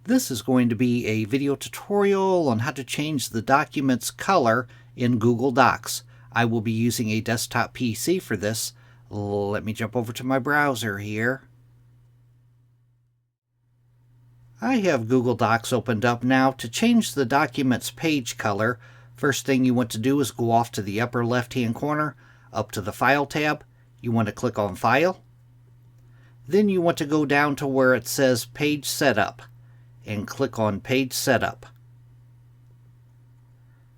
This is going to be a video tutorial on how to change the document's color in Google Docs. I will be using a desktop PC for this. Let me jump over to my browser here. I have Google Docs opened up now. To change the document's page color, first thing you want to do is go off to the upper left-hand corner, up to the File tab. You want to click on File. Then you want to go down to where it says Page Setup and click on Page Setup.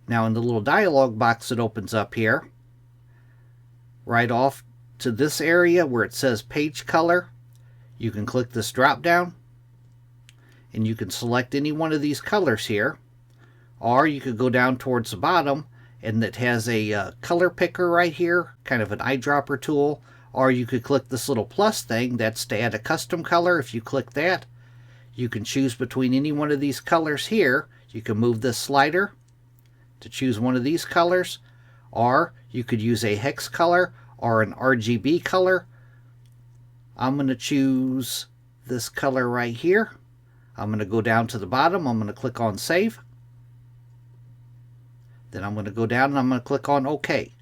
Now in the little dialog box that opens up here, right off to this area where it says Page Color, you can click this drop down and you can select any one of these colors here, or you could go down towards the bottom and it has a color picker right here, kind of an eyedropper tool, or you could click this little plus thing, that's to add a custom color. If you click that, you can choose between any one of these colors here. You can move this slider to choose one of these colors, or you could use a hex color or an RGB color. I'm going to choose this color right here. I'm going to go down to the bottom. I'm going to click on Save. Then I'm going to go down and I'm going to click on OK.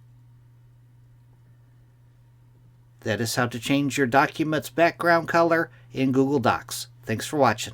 That is how to change your document's background color in Google Docs. Thanks for watching.